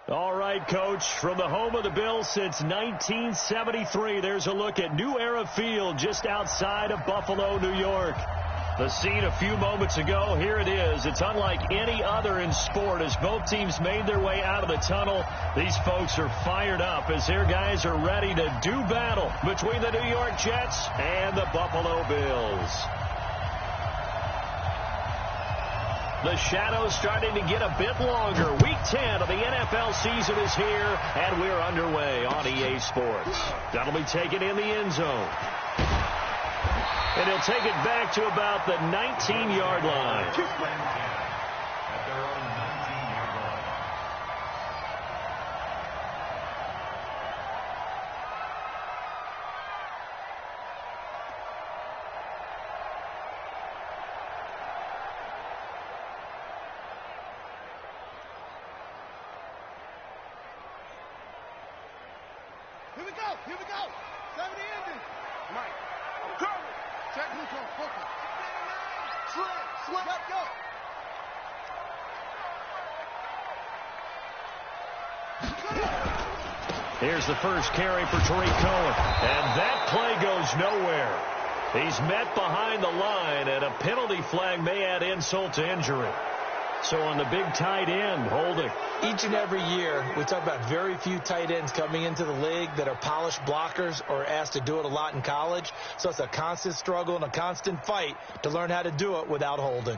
All right, Coach, from the home of the Bills since 1973, there's a look at New Era Field just outside of Buffalo, New York. The scene a few moments ago, here it is. It's unlike any other in sport as both teams made their way out of the tunnel. These folks are fired up as their guys are ready to do battle between the New York Jets and the Buffalo Bills. The shadow's starting to get a bit longer. Week 10 of the NFL season is here, and we're underway on EA Sports. That'll be taken in the end zone. And he'll take it back to about the 19-yard line. Here we go. 70 ending. Mike. I'm coming. Check who's on focus. Slip. Let go. Here's the first carry for Tariq Cohen. And that play goes nowhere. He's met behind the line, and a penalty flag may add insult to injury. So on the big tight end, holding. Each and every year, we talk about very few tight ends coming into the league that are polished blockers or asked to do it a lot in college. So it's a constant struggle and a constant fight to learn how to do it without holding.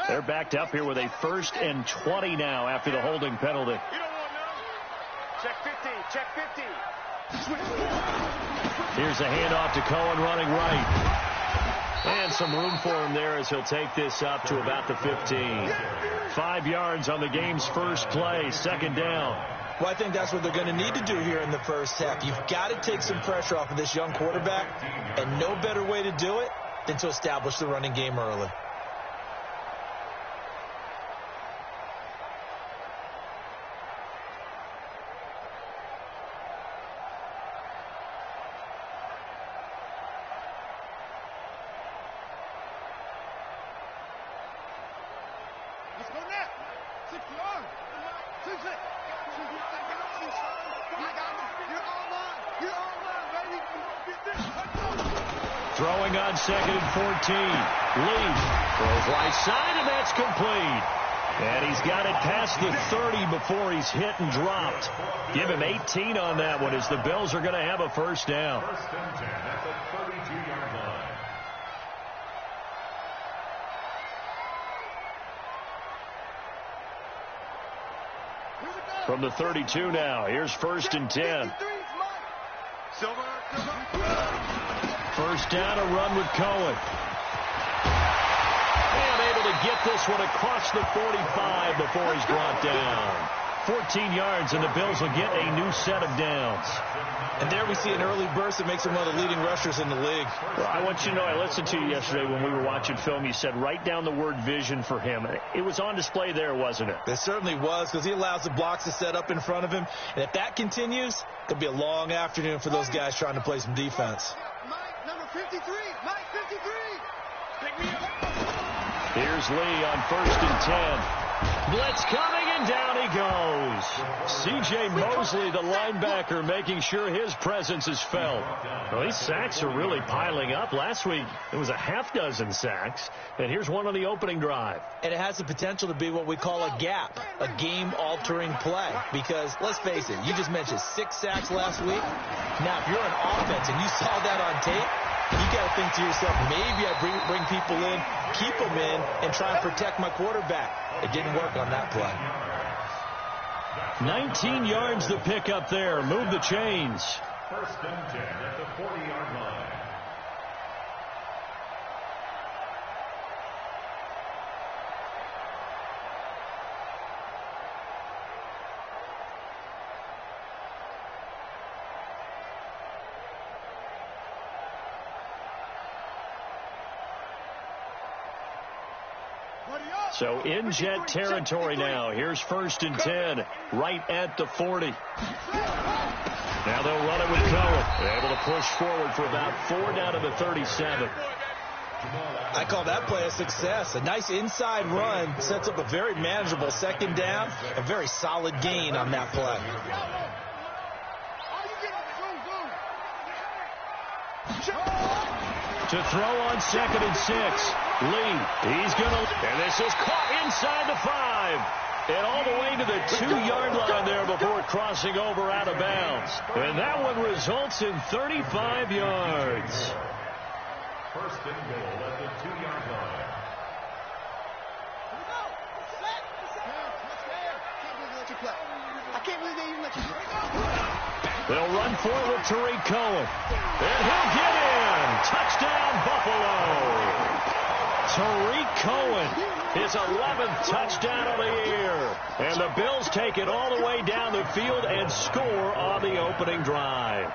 They're backed up here with a 1st and 20 now after the holding penalty. You don't want no. Check 50. Check 50. Here's a handoff to Cohen running right. And some room for him there as he'll take this up to about the 15. 5 yards on the game's first play, 2nd down. Well, I think that's what they're going to need to do here in the first half. You've got to take some pressure off of this young quarterback, and no better way to do it than to establish the running game early. Let's go now. 6 yards. 6 it. You're online. You're online, baby. Throwing on 2nd and 14. Lee throws right side, and that's complete. And he's got it past the 30 before he's hit and dropped. Give him 18 on that one as the Bills are going to have a 1st down. 1st and 10 at the 32-yard line. From the 32 now, here's 1st and 10. First down, a run with Cohen. And able to get this one across the 45 before he's brought down. 14 yards, and the Bills will get a new set of downs. And there we see an early burst that makes him one of the leading rushers in the league. Well, I want you to know, I listened to you yesterday when we were watching film. You said write down the word vision for him. It was on display there, wasn't it? It certainly was, because he allows the blocks to set up in front of him. And if that continues, it'll be a long afternoon for those guys trying to play some defense. Mike, number 53. Mike, 53. Pick me up. Here's Lee on 1st and 10. Blitz coming, and down he goes. C.J. Mosley, the linebacker, making sure his presence is felt. Well, these sacks are really piling up. Last week, it was a half-dozen sacks, and here's one on the opening drive. And it has the potential to be what we call a gap, a game-altering play. Because, let's face it, you just mentioned 6 sacks last week. Now, if you're an offense and you saw that on tape, you got to think to yourself, maybe I bring people in, keep them in, and try and protect my quarterback. It didn't work on that play. 19 yards the pick up there. Move the chains. 1st and 10 at the 40-yard line. So in Jet territory now. Here's 1st and 10, right at the 40. Now they'll run it with Cohen. They're able to push forward for about 4 down to the 37. I call that play a success. A nice inside run sets up a very manageable second down, a very solid gain on that play. To throw on 2nd and 6. Lee, he's going to, and this is caught inside the 5. And all the way to the 2-yard line there before crossing over out of bounds. And that one results in 35 yards. First and goal at the 2-yard line. I can't believe they even let you play. They'll run forward to Tariq Cohen. And he'll get in. Touchdown, Buffalo. Tariq Cohen, his 11th touchdown of the year. And the Bills take it all the way down the field and score on the opening drive.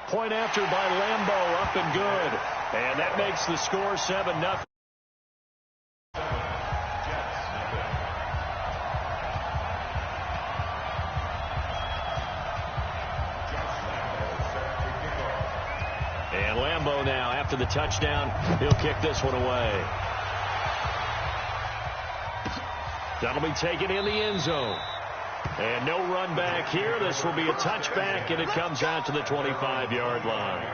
Point after by Lambeau, up and good. And that makes the score 7-0. And Lambeau now, after the touchdown, he'll kick this one away. That'll be taken in the end zone. And no run back here. This will be a touchback, and it comes out to the 25-yard line.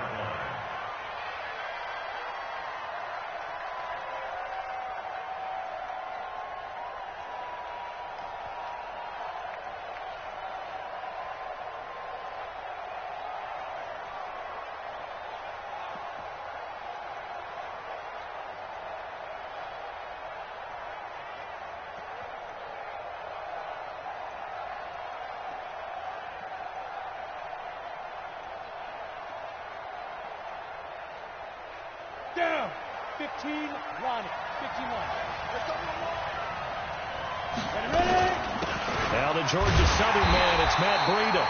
Down. 15, Ronnie. 15 line. Let's go. Ready? Now the Georgia Southern man, it's Matt Breida.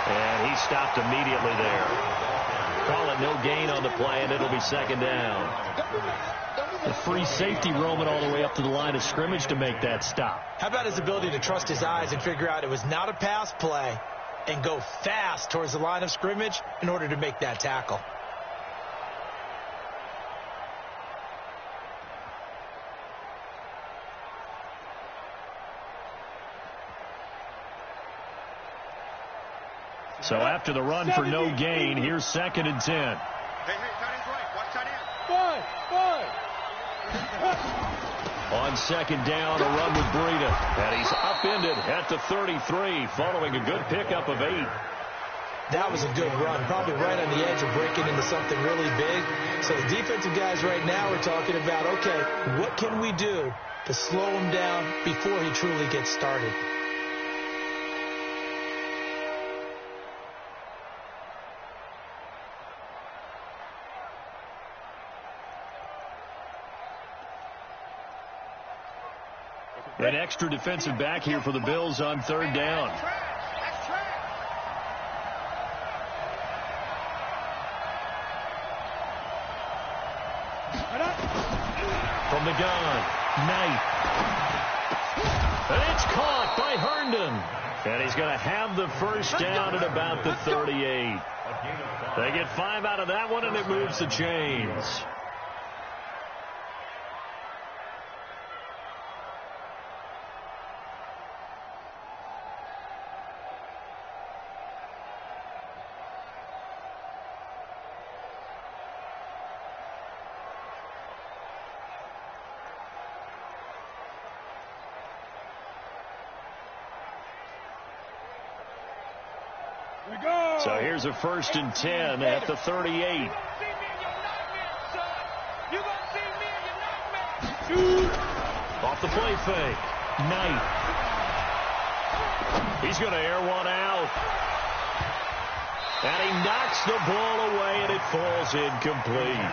And he stopped immediately there. Call it no gain on the play, and it'll be second down. The free safety roaming all the way up to the line of scrimmage to make that stop. How about his ability to trust his eyes and figure out it was not a pass play and go fast towards the line of scrimmage in order to make that tackle? So after the run for no gain, here's 2nd and 10. Hey, tight end's right. Watch tight end. Five. On second down, a run with Breida. And he's upended at the 33, following a good pickup of 8. That was a good run, probably right on the edge of breaking into something really big. So the defensive guys right now are talking about, okay, what can we do to slow him down before he truly gets started? An extra defensive back here for the Bills on third down. From the gun, Knight. And it's caught by Herndon. And he's going to have the first down at about the 38. They get 5 out of that one, and it moves the chains. So here's a 1st and 10 at the 38. Off the play fake. Knight. He's going to air one out. And he knocks the ball away, and it falls incomplete.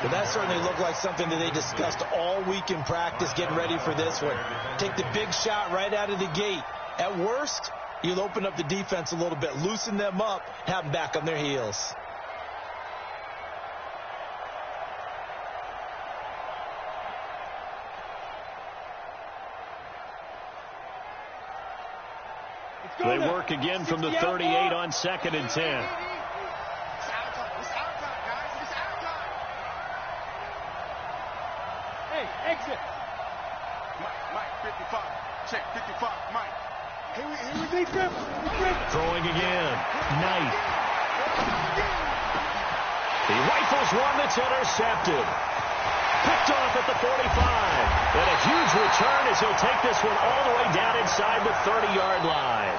But that certainly looked like something that they discussed all week in practice, getting ready for this one. Take the big shot right out of the gate. At worst, you'll open up the defense a little bit, loosen them up, have them back on their heels. They work again from the 38 on 2nd and 10. It's our time, guys. It's our time. Hey, exit. Mike, 55. Check, 55. Mike. Here we go. Throwing again. Knight. He rifles one that's intercepted. Picked off at the 45. And a huge return as he'll take this one all the way down inside the 30-yard line.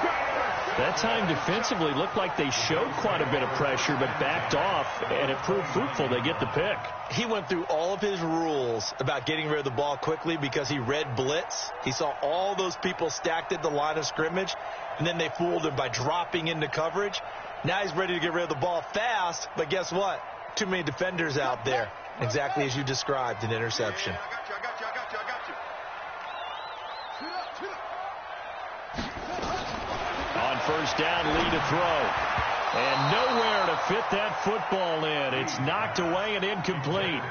That time defensively looked like they showed quite a bit of pressure but backed off, and it proved fruitful. They get the pick. He went through all of his rules about getting rid of the ball quickly because he read blitz. He saw all those people stacked at the line of scrimmage, and then they fooled him by dropping into coverage. Now he's ready to get rid of the ball fast, but guess what? Too many defenders out there. Exactly as you described, an interception. I got you. On first down, Lee to throw. And nowhere to fit that football in. It's knocked away and incomplete.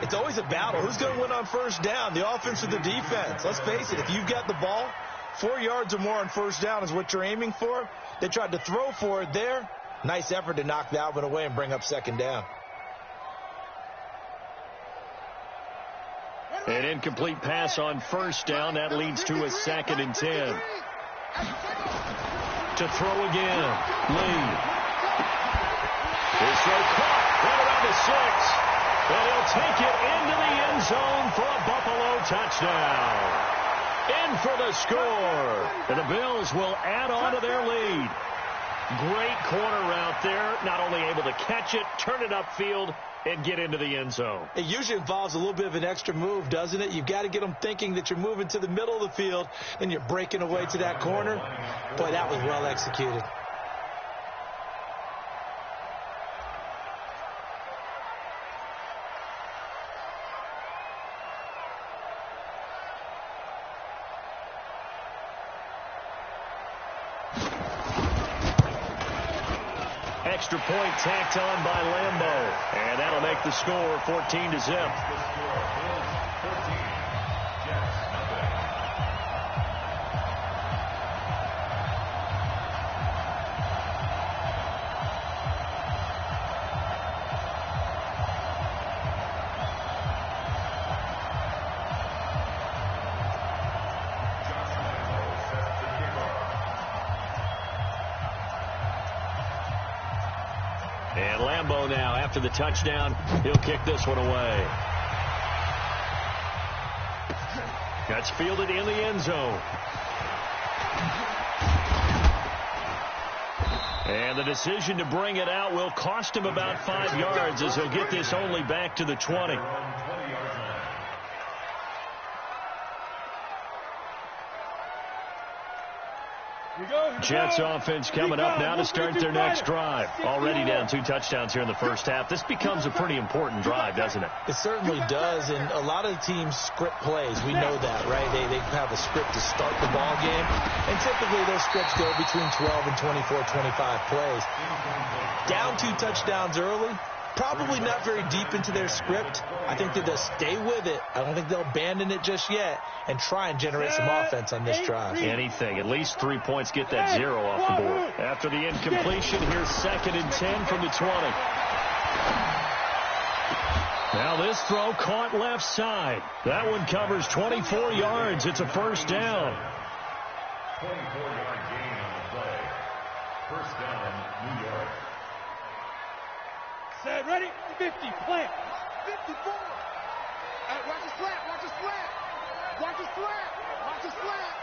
It's always a battle. Who's going to win on first down, the offense or the defense? Let's face it, if you've got the ball, 4 yards or more on first down is what you're aiming for. They tried to throw for it there. Nice effort to knock that one away and bring up second down. An incomplete pass on first down. That leads to a 2nd and 10. To throw again. Lee. His throw caught. Right around the 6. And he'll take it into the end zone for a Buffalo touchdown. In for the score. And the Bills will add on to their lead. Great corner route there. Not only able to catch it, turn it upfield, and get into the end zone. It usually involves a little bit of an extra move, doesn't it? You've got to get them thinking that you're moving to the middle of the field and you're breaking away to that corner. Boy, that was well executed. Extra point tacked on by Lambeau. And that'll make the score 14-0. And Lambeau now, after the touchdown, he'll kick this one away. That's fielded in the end zone. And the decision to bring it out will cost him about 5 yards as he'll get this only back to the 20. Jets offense coming up now to start their next drive. Already down 2 touchdowns here in the first half. This becomes a pretty important drive, doesn't it? It certainly does, and a lot of teams script plays. We know that, right? They have a script to start the ball game, and typically those scripts go between 12 and 24, 25 plays. Down 2 touchdowns early, probably not very deep into their script. I think that they'll stay with it. I don't think they'll abandon it just yet and try and generate some offense on this drive. Anything. At least 3 points get that 0 off the board. After the incompletion, here's 2nd and 10 from the 20. Now this throw caught left side. That one covers 24 yards. It's a first down. 24-yard gain on the play. First down, New York. Set, ready, 50, plant. 54. Watch the slant. Watch the slant. Watch the slant. Watch the slant.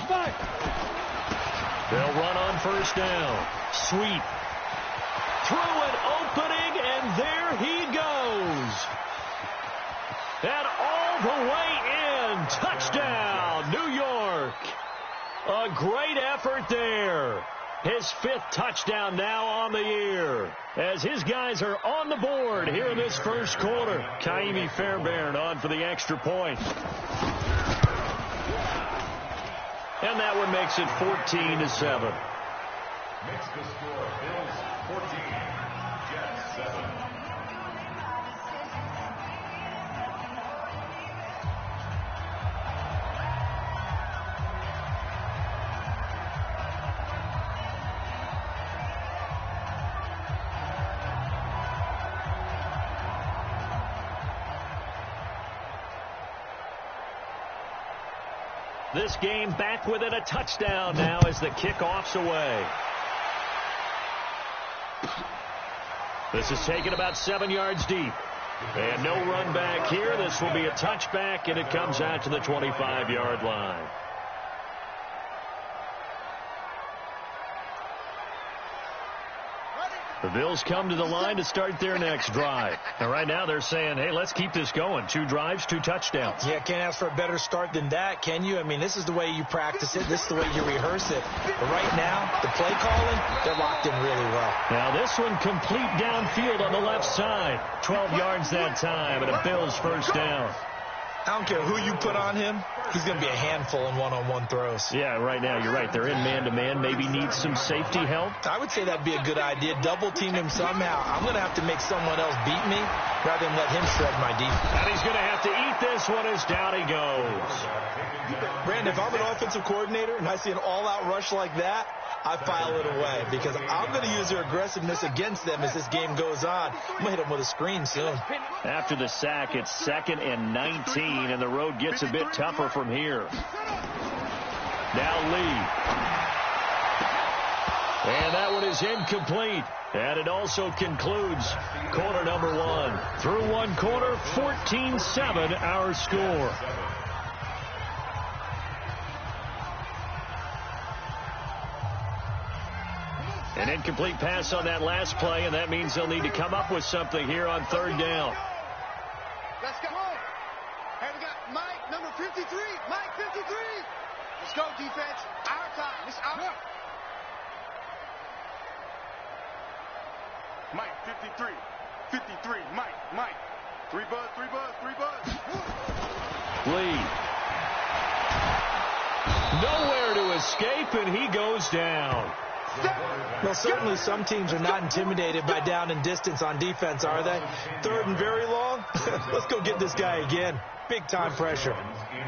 Five. They'll run on first down. Sweep. Through an opening, and there he goes. And all the way in. Touchdown, New York. A great effort there. His 5th touchdown now on the year. As his guys are on the board here in this first quarter. Kaimi Fairbairn on for the extra point. And that one makes it 14-7. Makes the score Bills 14, Jets 7. This game back within a touchdown now as the kickoff's away. This is taken about 7 yards deep. And no run back here. This will be a touchback, and it comes out to the 25-yard line. The Bills come to the line to start their next drive. And right now they're saying, hey, let's keep this going. 2 drives, 2 touchdowns. Yeah, can't ask for a better start than that, can you? I mean, this is the way you practice it. This is the way you rehearse it. But right now, the play calling, they're locked in really well. Now this one complete downfield on the left side. 12 yards that time, and a Bills first down. I don't care who you put on him. He's going to be a handful in one-on-one throws. Yeah, right now, you're right. They're in man-to-man. Maybe needs some safety help. I would say that'd be a good idea. Double-team him somehow. I'm going to have to make someone else beat me rather than let him shred my defense. And he's going to have to eat this one as down he goes. Brandon, if I'm an offensive coordinator and I see an all-out rush like that, I file it away because I'm going to use their aggressiveness against them as this game goes on. I'm going to hit them with a screen soon. After the sack, it's 2nd and 19, and the road gets a bit tougher from here. Now Lee. And that one is incomplete. And it also concludes quarter number 1. Through one quarter, 14-7 our score. An incomplete pass on that last play, and that means they'll need to come up with something here on 3rd down. Let's go. Hey, we got Mike, number 53. Mike, 53. Let's go, defense. Our time. It's our. Mike, 53. 53. Mike. 3 buzz, 3 buzz, 3 buzz. Lee. Nowhere to escape, and he goes down. Well, certainly some teams are not intimidated by down and distance on defense, are they? 3rd and very long? Let's go get this guy again. Big time pressure.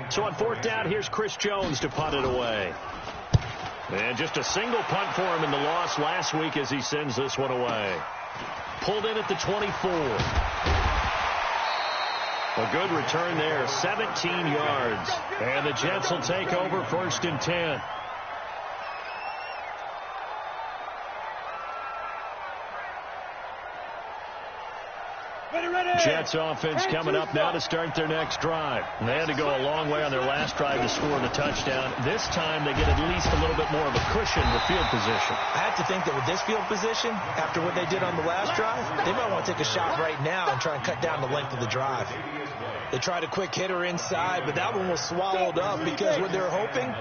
So on 4th down, here's Chris Jones to punt it away. And just a single punt for him in the loss last week as he sends this one away. Pulled in at the 24. A good return there, 17 yards. And the Jets will take over 1st and 10. Jets offense coming up now to start their next drive. And they had to go a long way on their last drive to score the touchdown. This time they get at least a little bit more of a cushion with field position. I have to think that with this field position, after what they did on the last drive, they might want to take a shot right now and try and cut down the length of the drive. They tried a quick hitter inside, but that one was swallowed up because what they're hoping,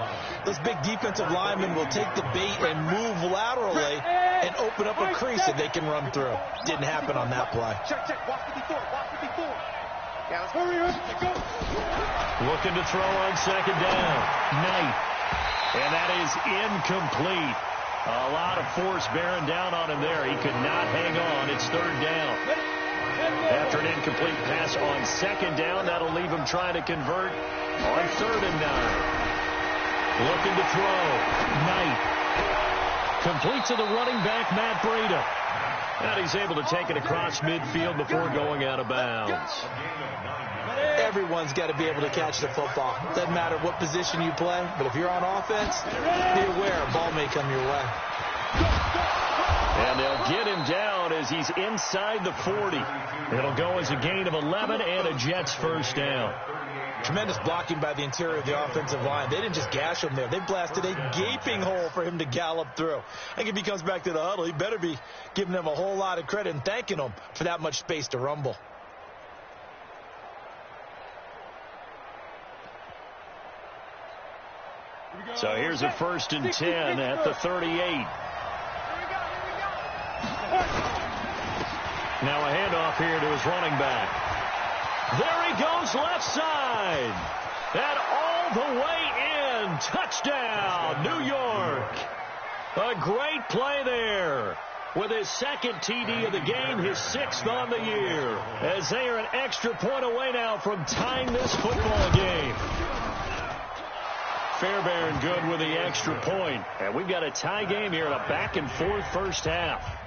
this big defensive lineman will take the bait and move laterally and open up a crease that they can run through. Didn't happen on that play. Check. Watch 54. Yeah, let's Hurry up. Go. Looking to throw on 2nd down. Knight. And that is incomplete. A lot of force bearing down on him there. He could not hang on. It's 3rd down. After an incomplete pass on 2nd down, that'll leave him trying to convert on 3rd and 9. Looking to throw. Knight. Complete to the running back, Matt Breida. And he's able to take it across midfield before going out of bounds. Everyone's got to be able to catch the football. Doesn't matter what position you play, but if you're on offense, be aware a ball may come your way. And they'll get him down as he's inside the 40. It'll go as a gain of 11 and a Jets first down. Tremendous blocking by the interior of the offensive line. They didn't just gash him there. They blasted a gaping hole for him to gallop through. I think if he comes back to the huddle, he better be giving them a whole lot of credit and thanking them for that much space to rumble. So here's a 1st and 10 at the 38. Now a handoff here to his running back. There he goes left side. And all the way in. Touchdown, New York. A great play there. With his 2nd TD of the game, his 6th on the year. As they are an extra point away now from tying this football game. Fairbairn good with the extra point. And we've got a tie game here in a back-and-forth first half.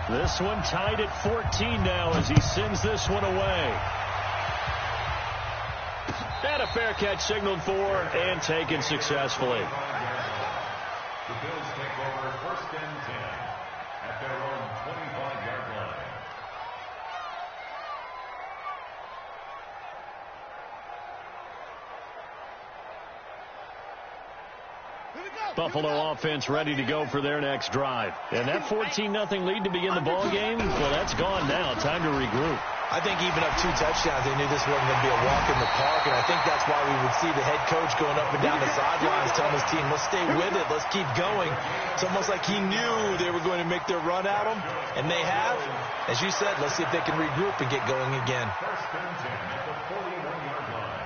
This one tied at 14 now as he sends this one away. And a fair catch signaled for and taken successfully. The Bills take over 1st and 10 at their own 25-yard line. Buffalo offense ready to go for their next drive. And that 14-0 lead to begin the ball game, well, that's gone now. Time to regroup. I think even up 2 touchdowns, they knew this wasn't going to be a walk in the park, and I think that's why we would see the head coach going up and down the sidelines telling his team, let's stay with it, let's keep going. It's almost like he knew they were going to make their run at him, and they have. As you said, let's see if they can regroup and get going again. 1st and 10 at the 41-yard line.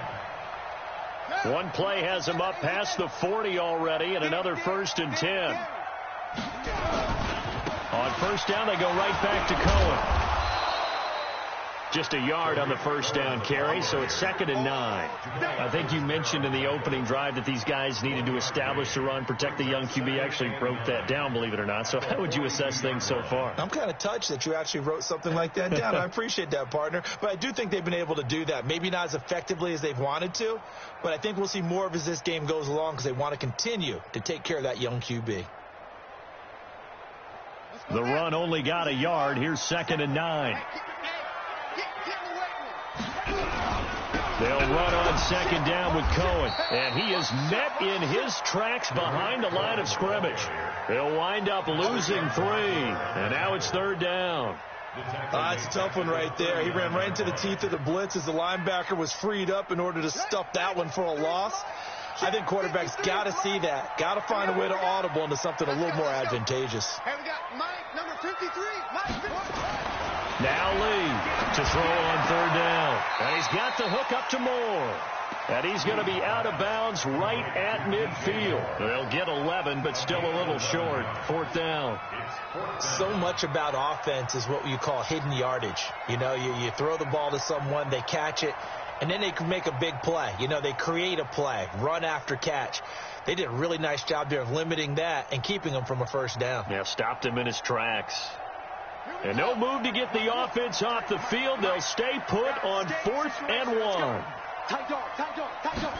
One play has him up past the 40 already, and another 1st and 10. On 1st down, they go right back to Cohen. Just a yard on the 1st down carry, so it's 2nd and 9. I think you mentioned in the opening drive that these guys needed to establish the run, protect the young QB. Actually wrote that down, believe it or not. So how would you assess things so far? I'm kind of touched that you actually wrote something like that down. I appreciate that, partner. But I do think they've been able to do that. Maybe not as effectively as they've wanted to, but I think we'll see more of as this game goes along because they want to continue to take care of that young QB. The run only got a yard. Here's 2nd and 9. They'll run on 2nd down with Cohen. And he is met in his tracks behind the line of scrimmage. They'll wind up losing 3. And now it's 3rd down. It's a tough one right there. He ran right into the teeth of the blitz as the linebacker was freed up in order to stuff that one for a loss. I think quarterbacks got to see that. Got to find a way to audible into something a little more advantageous. And we got Mike, number 53. Mike 53. Now Lee to throw on 3rd down. And he's got the hook up to Moore. And he's going to be out of bounds right at midfield. They'll get 11, but still a little short. 4th down. So much about offense is what you call hidden yardage. You know, you throw the ball to someone, they catch it, and then they can make a big play. You know, they create a play, run after catch. They did a really nice job there of limiting that and keeping him from a 1st down. Yeah, stopped him in his tracks. And no move to get the offense off the field. They'll stay put on 4th and 1. Tight dog, tight dog, tight dog.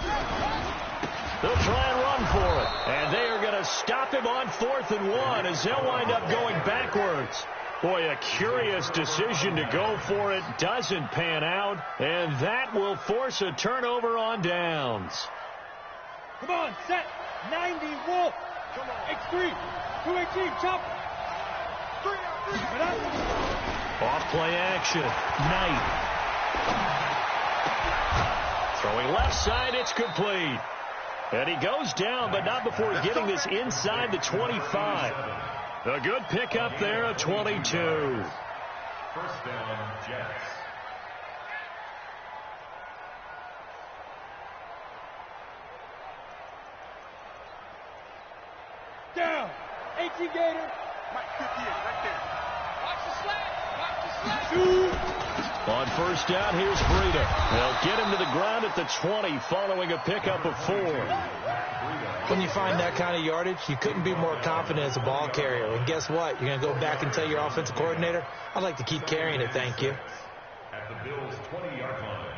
They'll try and run for it. And they are going to stop him on 4th and 1 as they'll wind up going backwards. Boy, a curious decision to go for it. Doesn't pan out. And that will force a turnover on downs. Come on, set. 90, Wolf. Come on. X3. 218, chop. Off play action. Knight. Throwing left side, it's complete. And he goes down, but not before getting this inside the 25. A good pickup there at 22. 1st down, Jets. Down. 18 Gator. Mike 58, right there. Watch the slap. Watch the slap. Shoot. On 1st down, here's Breida. They'll get him to the ground at the 20 following a pickup of 4. When you find that kind of yardage, you couldn't be more confident as a ball carrier. And guess what? You're going to go back and tell your offensive coordinator, I'd like to keep carrying it, thank you. At the Bills' 20-yard line.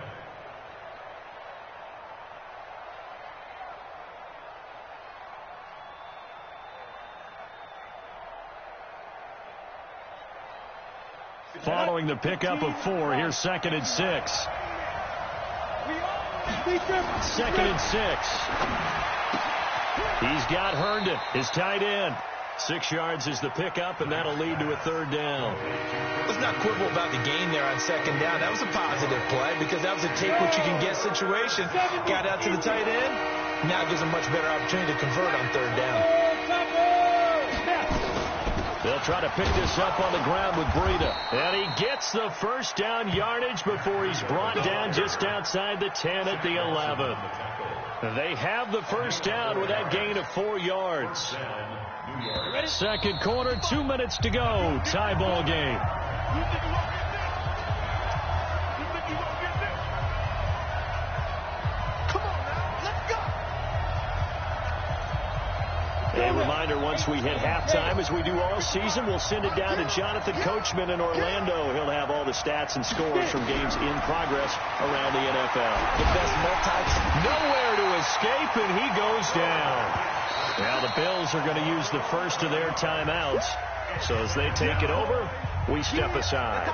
Following the pickup of 4, here's 2nd and 6. 2nd and 6. He's got Herndon, his tight end. 6 yards is the pickup, and that'll lead to a 3rd down. Let's not quibble about the gain there on 2nd down. That was a positive play because that was a take-what-you-can-get situation. Got out to the tight end. Now it gives him much better opportunity to convert on 3rd down. They'll try to pick this up on the ground with Breida. And he gets the 1st down yardage before he's brought down just outside the 10 at the 11. They have the 1st down with that gain of 4 yards. 2nd quarter, 2 minutes to go. Tie ball game. reminder, once we hit halftime, as we do all season, we'll send it down to Jonathan Coachman in Orlando. He'll have all the stats and scores from games in progress around the NFL. The best nowhere to escape, and he goes down. Now the Bills are going to use the first of their timeouts. So as they take it over, we step aside.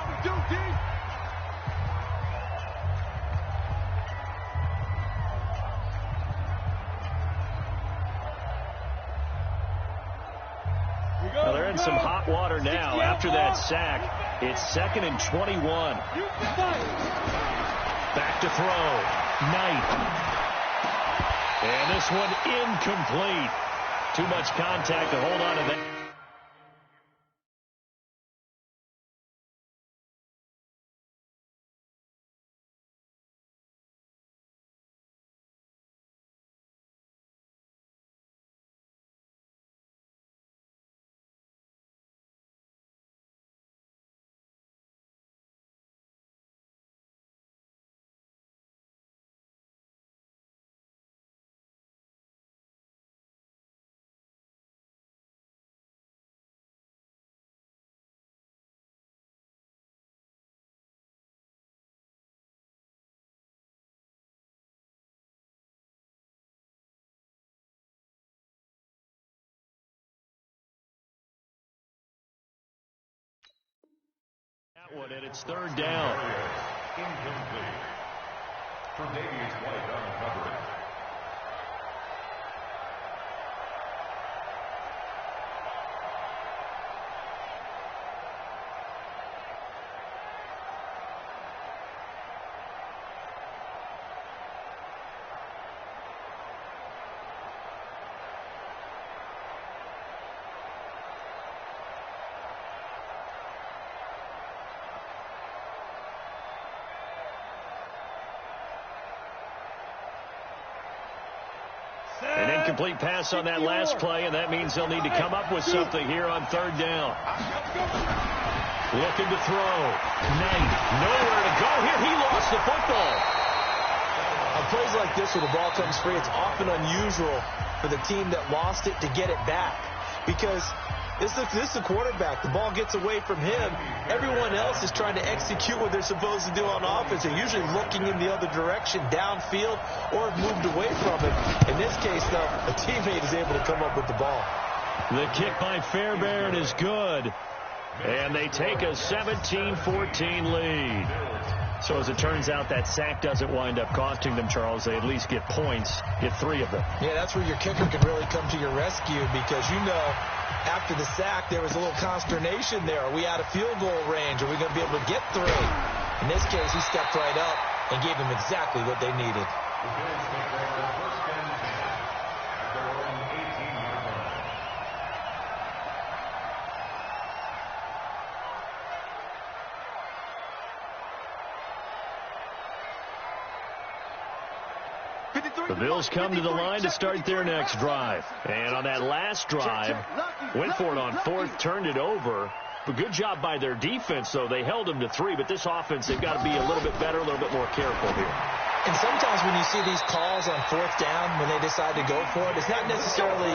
Well, they're in some hot water now. After that sack, it's 2nd and 21. Back to throw. Knight. And this one incomplete. Too much contact to hold on to that. And it's 3rd down. Incomplete. For Davies White on the coverage. An incomplete pass on that last play, and that means they'll need to come up with something here on 3rd down. Looking to throw. Knight, nowhere to go here. He lost the football. On plays like this where the ball comes free, it's often unusual for the team that lost it to get it back. Because this is the quarterback. The ball gets away from him. Everyone else is trying to execute what they're supposed to do on offense. They're usually looking in the other direction, downfield, or have moved away from it. In this case, though, a teammate is able to come up with the ball. The kick by Fairbairn is good. And they take a 17-14 lead. So as it turns out, that sack doesn't wind up costing them, Charles. They at least get points, get 3 of them. Yeah, that's where your kicker can really come to your rescue because, you know, after the sack, there was a little consternation there. Are we out of field goal range? Are we going to be able to get 3? In this case, he stepped right up and gave them exactly what they needed. The Bills take over 1st and 10 at their own 18-yard line. The Bills come to the line to start their next drive. And on that last drive, went for it on 4th, turned it over. But good job by their defense, though. They held them to 3, but this offense, they've got to be a little bit better, a little bit more careful here. And sometimes when you see these calls on 4th down, when they decide to go for it, it's not necessarily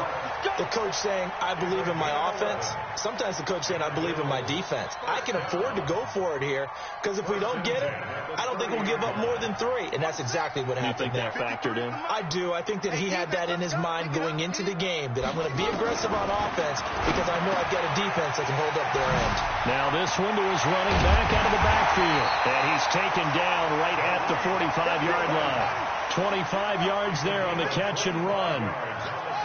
the coach saying, I believe in my offense. Sometimes the coach saying, I believe in my defense. I can afford to go for it here because if we don't get it, I don't think we'll give up more than 3. And that's exactly what happened there. You think that factored in? I do. I think that he had that in his mind going into the game, that I'm going to be aggressive on offense because I know I've got a defense that can hold up their end. Now this one to his running back out of the backfield. And he's taken down right at the 45-yard line. 25 yards there on the catch and run.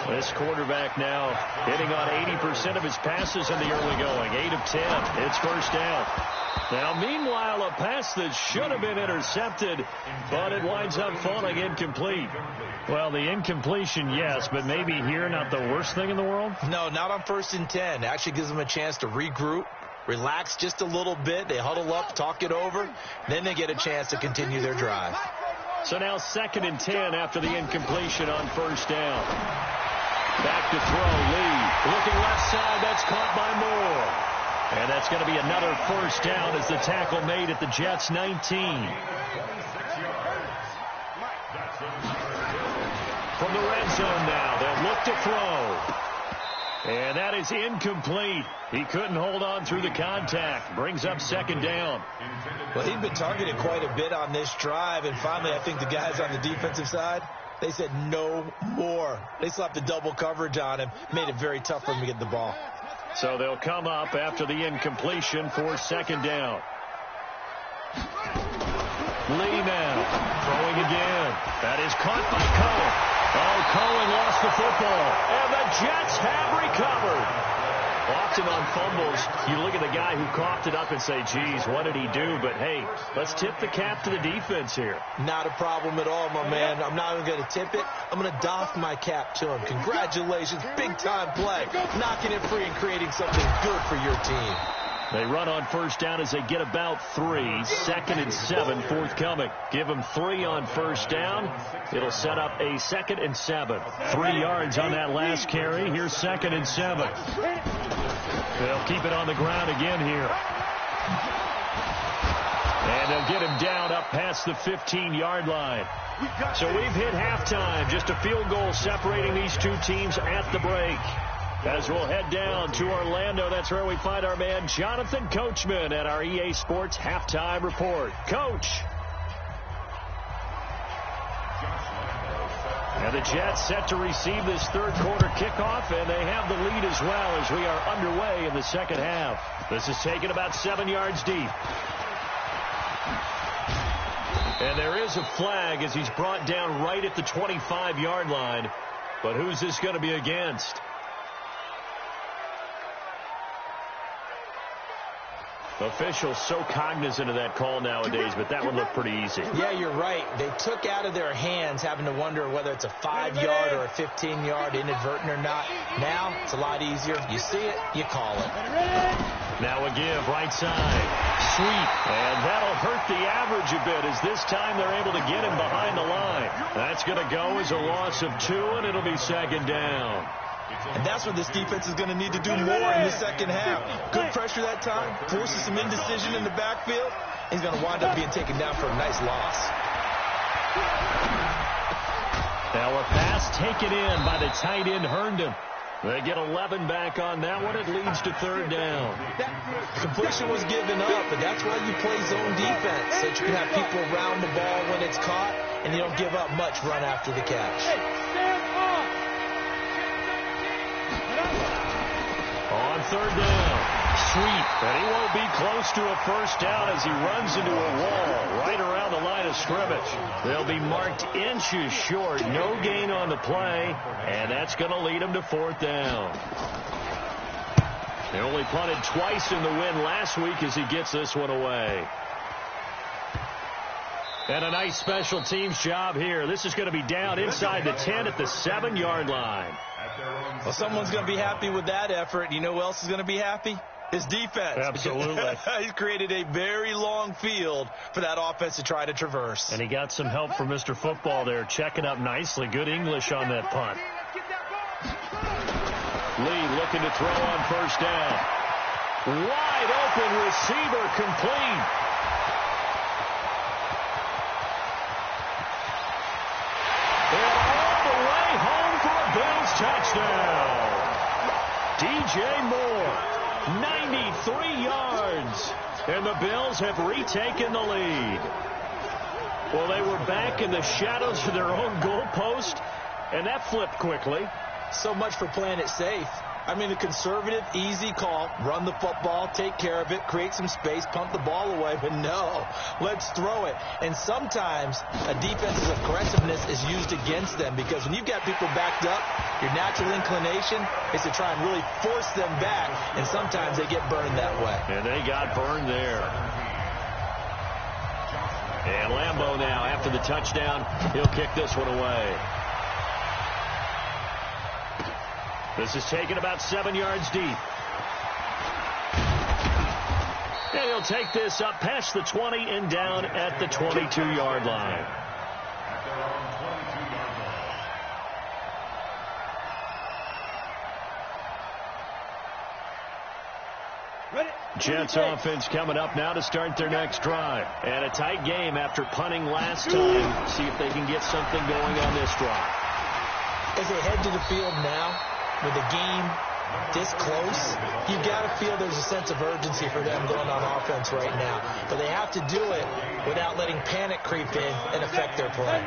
This quarterback now hitting on 80% of his passes in the early going. 8 of 10. It's 1st down. Now, meanwhile, a pass that should have been intercepted, but it winds up falling incomplete. Well, the incompletion, yes, but maybe here not the worst thing in the world? No, not on 1st and 10. It actually gives them a chance to regroup, relax just a little bit. They huddle up, talk it over, then they get a chance to continue their drive. So now 2nd and 10 after the incompletion on 1st down. Back to throw, Lee. Looking left side, that's caught by Moore. And that's going to be another 1st down as the tackle made at the Jets' 19. From the red zone now, they'll look to throw. And that is incomplete. He couldn't hold on through the contact. Brings up second down. Well, he'd been targeted quite a bit on this drive, and finally I think the guys on the defensive side, they said no more. They slapped the double coverage on him, made it very tough for him to get the ball. So they'll come up after the incompletion for second down. Lee now throwing again. That is caught by Cohen. Oh, Cohen lost the football, and the Jets have recovered. Often on fumbles, you look at the guy who coughed it up and say, geez, what did he do? But, hey, let's tip the cap to the defense here. Not a problem at all, my man. I'm not even going to tip it. I'm going to doff my cap to him. Congratulations, big-time play. Knocking it free and creating something good for your team. They run on first down as they get about 3. Second and 7 forthcoming. Give them 3 on first down. It'll set up a 2nd and 7. 3 yards on that last carry. Here's 2nd and 7. They'll keep it on the ground again here. And they'll get him down up past the 15-yard line. So we've hit halftime. Just a field goal separating these two teams at the break. As we'll head down to Orlando, that's where we find our man Jonathan Coachman at our EA Sports Halftime Report. Coach. And the Jets set to receive this third quarter kickoff, and they have the lead as well as we are underway in the second half. This is taken about 7 yards deep. And there is a flag as he's brought down right at the 25-yard line. But who's this going to be against? Officials so cognizant of that call nowadays, but that one looked pretty easy. Yeah, you're right. They took out of their hands having to wonder whether it's a 5-yard or a 15-yard, inadvertent or not. Now, it's a lot easier. You see it, you call it. Now a give, right side. Sweep, and that'll hurt the average a bit as this time they're able to get him behind the line. That's going to go as a loss of 2, and it'll be second down. And that's what this defense is going to need to do more in the second half. Good pressure that time, forces some indecision in the backfield. He's going to wind up being taken down for a nice loss. Now a pass taken in by the tight end Herndon. They get 11 back on that one. It leads to third down. Completion was given up, but that's why you play zone defense, so that you can have people around the ball when it's caught, and you don't give up much run after the catch. On third down, sweep, and he won't be close to a first down as he runs into a wall right around the line of scrimmage. They'll be marked inches short, no gain on the play, and that's going to lead him to fourth down. They only punted twice in the win last week as he gets this one away. And a nice special teams job here. This is going to be down inside the 10 at the 7-yard line. Well, someone's going to be happy with that effort. You know who else is going to be happy? His defense. Absolutely. He's created a very long field for that offense to try to traverse. And he got some help from Mr. Football there, checking up nicely. Good English on that punt. Lee looking to throw on first down. Wide open receiver complete. And all the way home for a Bills touchdown. DJ Moore, 93 yards. And the Bills have retaken the lead. Well, they were back in the shadows of their own goalpost, and that flipped quickly. So much for playing it safe. I mean, a conservative, easy call, run the football, take care of it, create some space, punt the ball away, but no, let's throw it. And sometimes a defense's aggressiveness is used against them because when you've got people backed up, your natural inclination is to try and really force them back, and sometimes they get burned that way. And they got burned there. And Lambeau now, after the touchdown, he'll kick this one away. This is taken about 7 yards deep. And he'll take this up past the 20 and down at the 22-yard line. Jets offense coming up now to start their next drive. And a tight game after punting last time. See if they can get something going on this drive. As they head to the field now, with the game this close, you've got to feel there's a sense of urgency for them going on offense right now. But they have to do it without letting panic creep in and affect their play.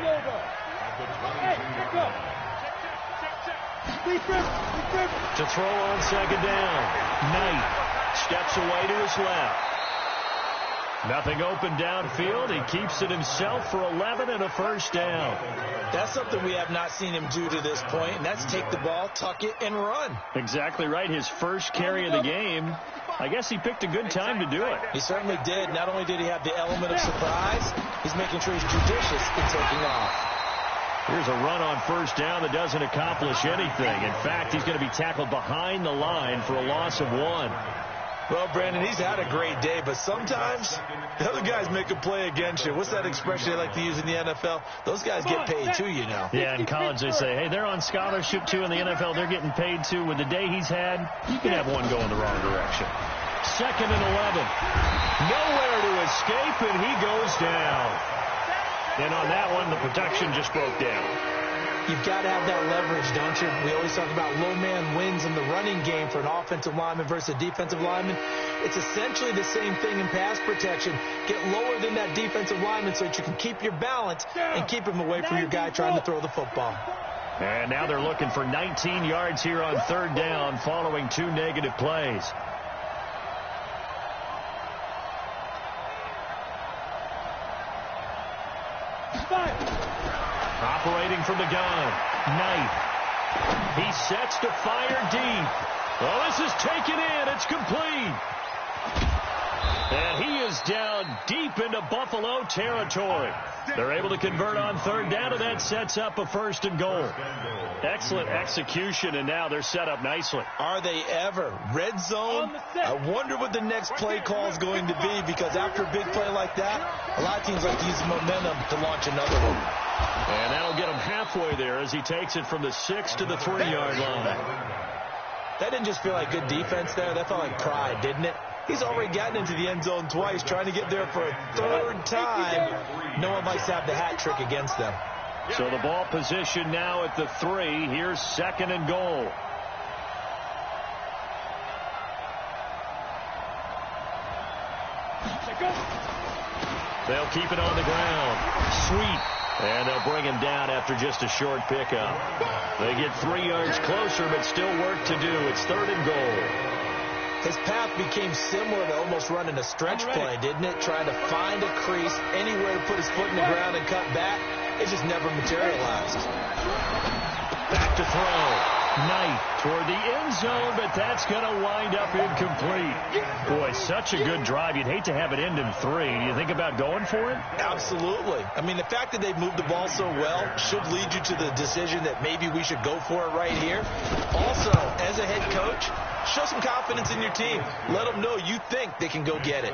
To throw on second down. Knight steps away to his left. Nothing open downfield. He keeps it himself for 11 and a first down. That's something we have not seen him do to this point, and that's take the ball, tuck it, and run. Exactly right. His first carry of the game. I guess he picked a good time to do it. He certainly did. Not only did he have the element of surprise, he's making sure he's judicious in taking off. Here's a run on first down that doesn't accomplish anything. In fact, he's going to be tackled behind the line for a loss of 1. Well, Brandon, he's had a great day, but sometimes the other guys make a play against you. What's that expression they like to use in the NFL? Those guys get paid too, you know. Yeah, in college they say, hey, they're on scholarship too. In the NFL, they're getting paid too. With the day he's had, you can have one going the wrong direction. 2nd and 11. Nowhere to escape, and he goes down. And on that one, the protection just broke down. You've got to have that leverage, don't you? We always talk about low man wins in the running game for an offensive lineman versus a defensive lineman. It's essentially the same thing in pass protection. Get lower than that defensive lineman so that you can keep your balance and keep him away from your guy trying to throw the football. And now they're looking for 19 yards here on third down following 2 negative plays. Operating from the gun, Knight. He sets to fire deep. Well, this is taken in. It's complete. And he is down deep into Buffalo territory. They're able to convert on third down, and that sets up a 1st and goal. Excellent execution, and now they're set up nicely. Are they ever? Red zone? I wonder what the next play call is going to be, because after a big play like that, a lot of teams like to use the momentum to launch another one. And that'll get him halfway there as he takes it from the 6 to the 3-yard line. That didn't just feel like good defense there. That felt like pride, didn't it? He's already gotten into the end zone twice, trying to get there for a 3rd time. No one likes to have the hat trick against them. So the ball position now at the 3. Here's 2nd and goal. They'll keep it on the ground. Sweet. And they'll bring him down after just a short pickup. They get 3 yards closer, but still work to do. It's 3rd and goal. His path became similar to almost running a stretch play, didn't it? Trying to find a crease, anywhere to put his foot in the ground and cut back. It just never materialized. Back to throw. Knight toward the end zone, but that's going to wind up incomplete. Boy, such a good drive. You'd hate to have it end in 3. Do you think about going for it? Absolutely. I mean, the fact that they've moved the ball so well should lead you to the decision that maybe we should go for it right here. Also, as a head coach, show some confidence in your team. Let them know you think they can go get it.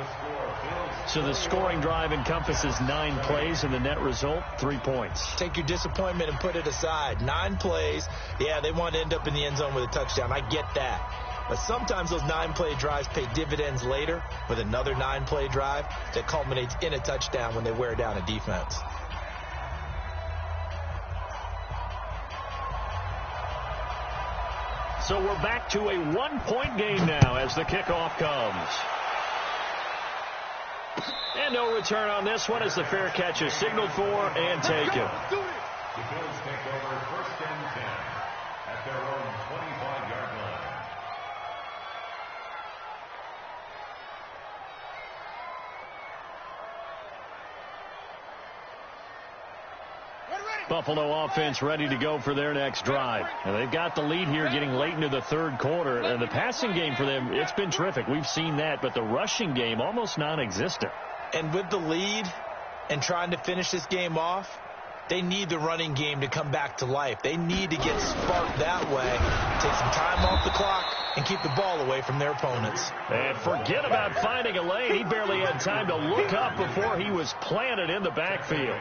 So the scoring drive encompasses 9 plays, and the net result, 3 points. Take your disappointment and put it aside. 9 plays. Yeah, they want to end up in the end zone with a touchdown. I get that. But sometimes those 9-play drives pay dividends later with another 9-play drive that culminates in a touchdown when they wear down a defense. So we're back to a 1-point game now as the kickoff comes. And no return on this one as the fair catch is signaled for and taken. The Bills take over 1st and 10 at their own 25-yard line. Buffalo offense ready to go for their next drive. And they've got the lead here getting late into the 3rd quarter. And the passing game for them, it's been terrific. We've seen that. But the rushing game, almost non-existent. And with the lead and trying to finish this game off, they need the running game to come back to life. They need to get sparked that way, take some time off the clock, and keep the ball away from their opponents. And forget about finding a lane. He barely had time to look up before he was planted in the backfield.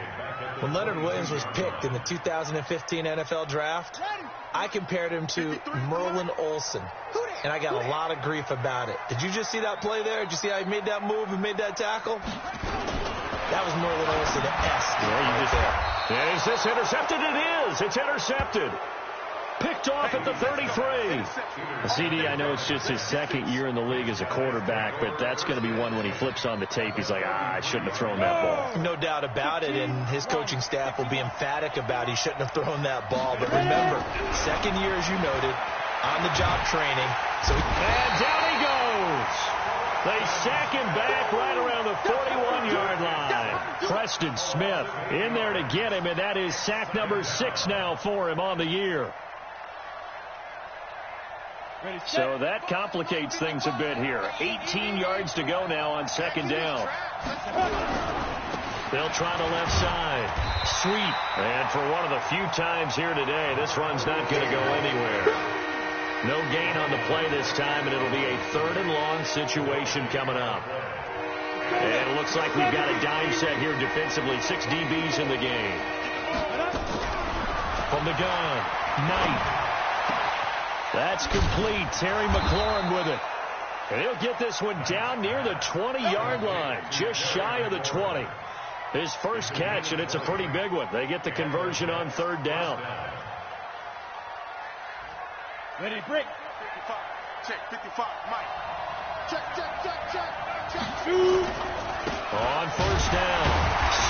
When Leonard Williams was picked in the 2015 NFL Draft, I compared him to Merlin Olsen, and I got a lot of grief about it. Did you just see that play there? Did you see how he made that move and made that tackle? That was Merlin Olsen-esque. Yeah, you just there. Is this intercepted? It is. It's intercepted. Picked off at the 33. CD, I know it's just his second year in the league as a quarterback, but that's going to be one when he flips on the tape. He's like, I shouldn't have thrown that ball. No doubt about it, and his coaching staff will be emphatic about he shouldn't have thrown that ball. But remember, second year, as you noted, on-the-job training. And down he goes. They sack him back right around the 41-yard line. Preston Smith in there to get him, and that is sack number 6 now for him on the year. So that complicates things a bit here. 18 yards to go now on second down. They'll try the left side. Sweet. And for one of the few times here today, this run's not going to go anywhere. No gain on the play this time, and it'll be a 3rd and long situation coming up. And it looks like we've got a dime set here defensively. 6 DBs in the game. From the gun, Knight. That's complete. Terry McLaurin with it. And he'll get this one down near the 20-yard line, just shy of the 20. His first catch, and it's a pretty big one. They get the conversion on 3rd down. Ready, break. 55. Check, 55. Mike. Check. On 1st down.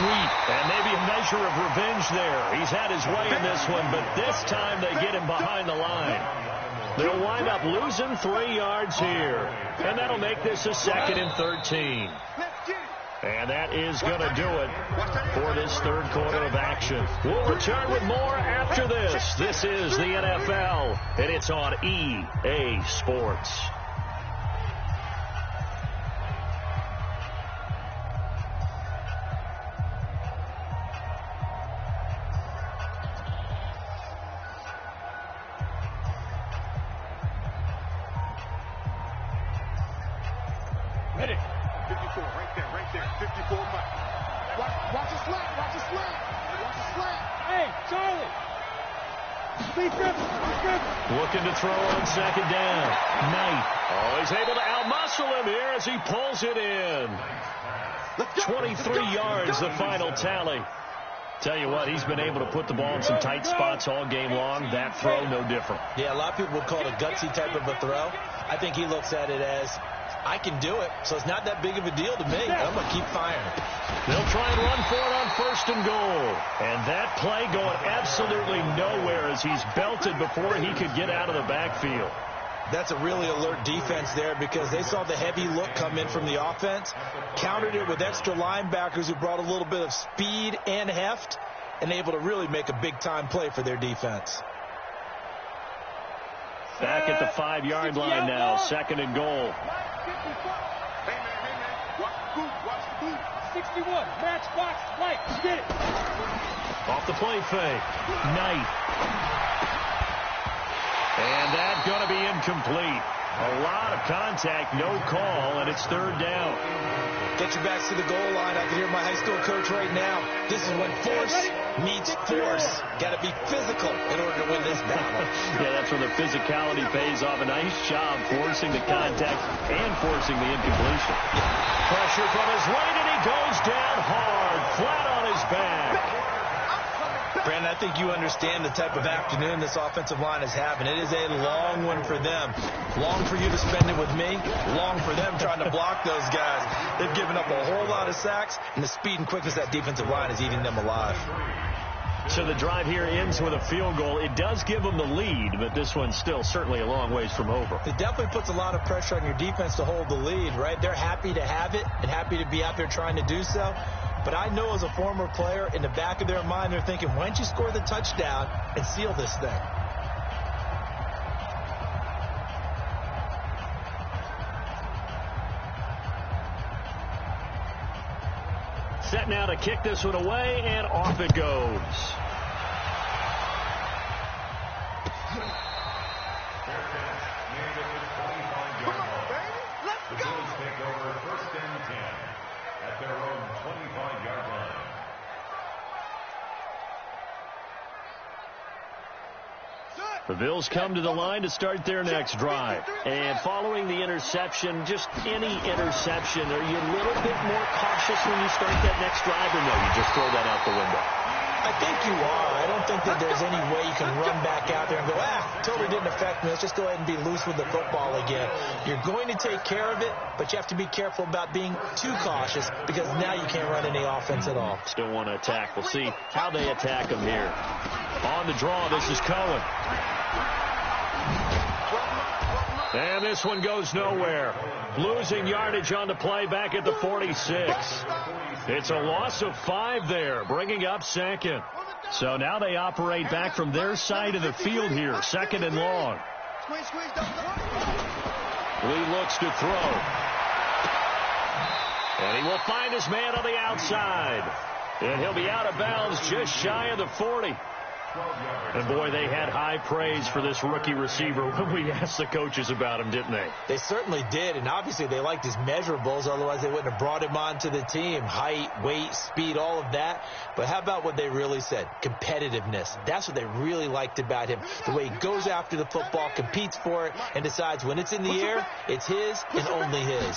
Sweet. And maybe a measure of revenge there. He's had his way in this one, but this time they get him behind the line. They'll wind up losing 3 yards here. And that'll make this a 2nd and 13. And that is going to do it for this 3rd quarter of action. We'll return with more after this. This is the NFL, and it's on EA Sports. Ready. 54, right there. 54, Mike. Watch the slant. Hey, Charlie. Lee Griffin. Looking to throw on 2nd down. Knight. Oh, he's able to outmuscle him here as he pulls it in. 23 yards, the final tally. Tell you what, he's been able to put the ball in some tight spots all game long. That throw, no different. Yeah, a lot of people would call it a gutsy type of a throw. I think he looks at it as, I can do it, so it's not that big of a deal to me. I'm going to keep firing. They'll try and run for it on 1st and goal. And that play going absolutely nowhere as he's belted before he could get out of the backfield. That's a really alert defense there because they saw the heavy look come in from the offense, countered it with extra linebackers who brought a little bit of speed and heft, and able to really make a big-time play for their defense. Back at the 5-yard line now, 2nd and goal. Hey, man. Watch the boot. 61. Matchbox. Mike, get it. Off the play fake. Knight. And that's going to be incomplete. A lot of contact, no call, and it's 3rd down. Get your backs to the goal line. I can hear my high school coach right now. This is when force meets force. Got to be physical in order to win this battle. Yeah, that's where the physicality pays off. A nice job forcing the contact and forcing the incompletion. Pressure from his right, and he goes down hard, flat on his back. Brandon, I think you understand the type of afternoon this offensive line is having. It is a long one for them. Long for you to spend it with me. Long for them trying to block those guys. They've given up a whole lot of sacks, and the speed and quickness of that defensive line is eating them alive. So the drive here ends with a field goal. It does give them the lead, but this one's still certainly a long ways from over. It definitely puts a lot of pressure on your defense to hold the lead, right? They're happy to have it and happy to be out there trying to do so. But I know as a former player, in the back of their mind, they're thinking, why don't you score the touchdown and seal this thing? Set now to kick this one away, and off it goes. Come on, baby. Let's go. Take over 1st and 10 at their own 25-yard line. The Bills come to the line to start their next drive. And following the interception, just any interception, are you a little bit more cautious when you start that next drive, or no, you just throw that out the window? I think you are. I don't think that there's any way you can run back out there and go, totally didn't affect me. Let's just go ahead and be loose with the football again. You're going to take care of it, but you have to be careful about being too cautious because now you can't run any offense at all. Still want to attack. We'll see how they attack him here. On the draw, this is Cohen. And this one goes nowhere. Losing yardage on the play back at the 46. It's a loss of 5 there, bringing up second. So now they operate back from their side of the field here, second and long. Lee looks to throw. And he will find his man on the outside. And he'll be out of bounds just shy of the 40. And, boy, they had high praise for this rookie receiver when we asked the coaches about him, didn't they? They certainly did, and obviously they liked his measurables. Otherwise, they wouldn't have brought him onto the team. Height, weight, speed, all of that. But how about what they really said? Competitiveness. That's what they really liked about him. The way he goes after the football, competes for it, and decides when it's in the air, it's his and only his.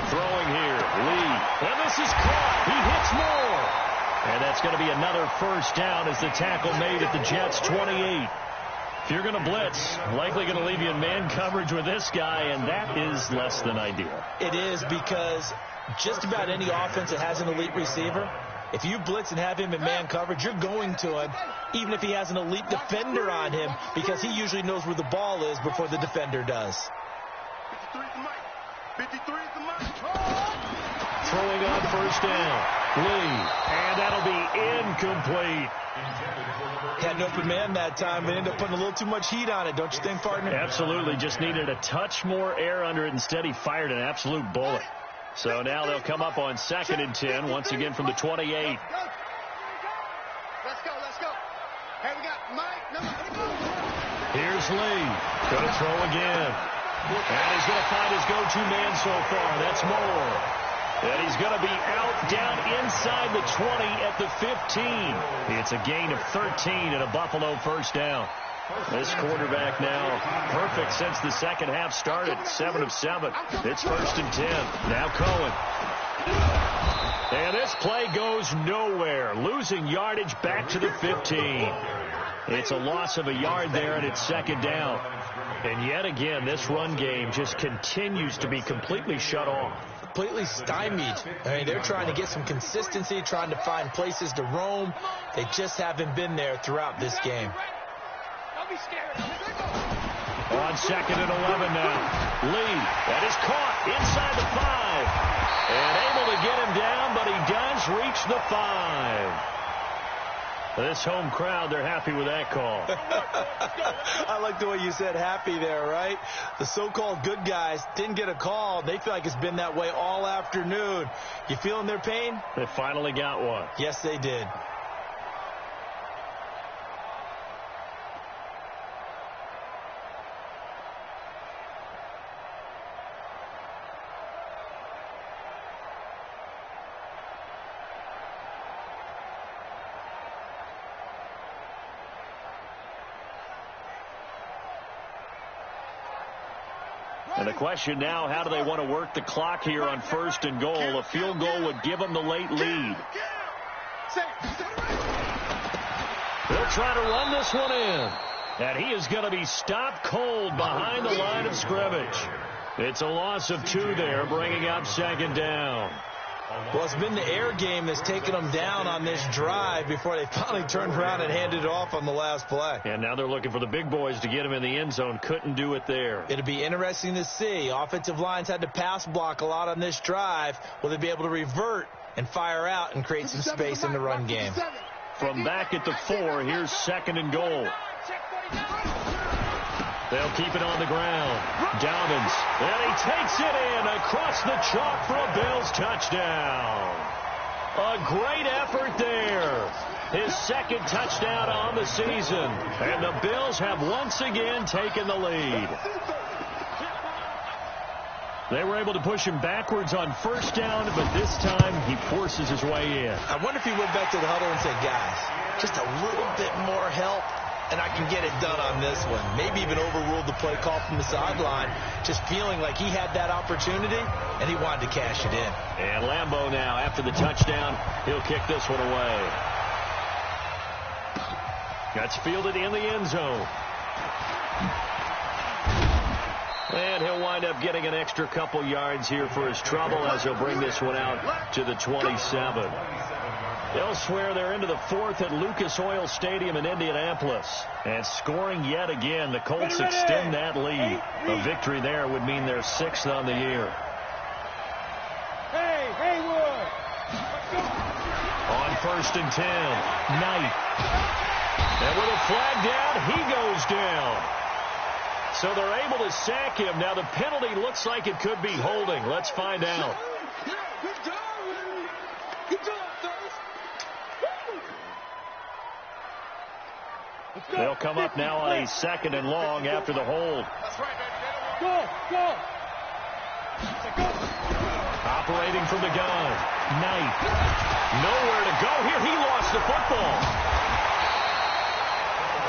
Throwing here, Lee. And this is caught. He hits more. And that's going to be another first down as the tackle made at the Jets' 28. If you're going to blitz, likely going to leave you in man coverage with this guy, and that is less than ideal. It is, because just about any offense that has an elite receiver, if you blitz and have him in man coverage, you're going to him, even if he has an elite defender on him, because he usually knows where the ball is before the defender does. 53 is the mic. 53 is the mic. Throwing on first down. Lee. And that'll be incomplete. Had an open man that time and ended up putting a little too much heat on it, don't you think, partner? Absolutely. Just needed a touch more air under it. Instead, he fired an absolute bullet. So now they'll come up on 2nd and 10, once again from the 28. Let's go, let's go. Hey, we got Mike, number 2. Here's Lee. Going to throw again. And he's going to find his go-to man so far. That's Moore. And he's going to be out down inside the 20 at the 15. It's a gain of 13 and a Buffalo first down. This quarterback now perfect since the second half started. 7 of 7. It's 1st and 10. Now Cohen. And this play goes nowhere. Losing yardage back to the 15. It's a loss of a yard there, and it's 2nd down. And yet again, this run game just continues to be completely shut off. Completely stymied. I mean, they're trying to get some consistency, trying to find places to roam. They just haven't been there throughout this game. Don't be scared. On 2nd and 11 now. Lee, that is caught inside the 5. And able to get him down, but he does reach the 5. This home crowd, they're happy with that call. I like the way you said happy there, right? The so-called good guys didn't get a call. They feel like it's been that way all afternoon. You feeling their pain? They finally got one. Yes, they did. And the question now, how do they want to work the clock here on 1st and goal? A field goal would give them the late lead. They'll try to run this one in. And he is going to be stopped cold behind the line of scrimmage. It's a loss of 2 there, bringing up 2nd down. Well, it's been the air game that's taken them down on this drive before they finally turned around and handed it off on the last play. And now they're looking for the big boys to get him in the end zone. Couldn't do it there. It'll be interesting to see. Offensive lines had to pass block a lot on this drive. Will they be able to revert and fire out and create some space in the run game? From back at the 4, here's 2nd and goal. They'll keep it on the ground. Dobbins. And he takes it in across the chalk for a Bills touchdown. A great effort there. His 2nd touchdown on the season. And the Bills have once again taken the lead. They were able to push him backwards on 1st down, but this time he forces his way in. I wonder if he went back to the huddle and said, guys, just a little bit more help, and I can get it done on this one. Maybe even overruled the play call from the sideline, just feeling like he had that opportunity, and he wanted to cash it in. And Lambeau now, after the touchdown, he'll kick this one away. That's fielded in the end zone. And he'll wind up getting an extra couple yards here for his trouble as he'll bring this one out to the 27. Elsewhere, they're into the fourth at Lucas Oil Stadium in Indianapolis. And scoring yet again, the Colts extend that lead. A victory there would mean they're 6th on the year. Hey, Haywood! On 1st and 10, Knight. And with a flag down, he goes down. So they're able to sack him. Now the penalty looks like it could be holding. Let's find out. They'll come up now on a 2nd and long after the hold. Go! Operating from the gun. Knight. Nowhere to go here. He lost the football.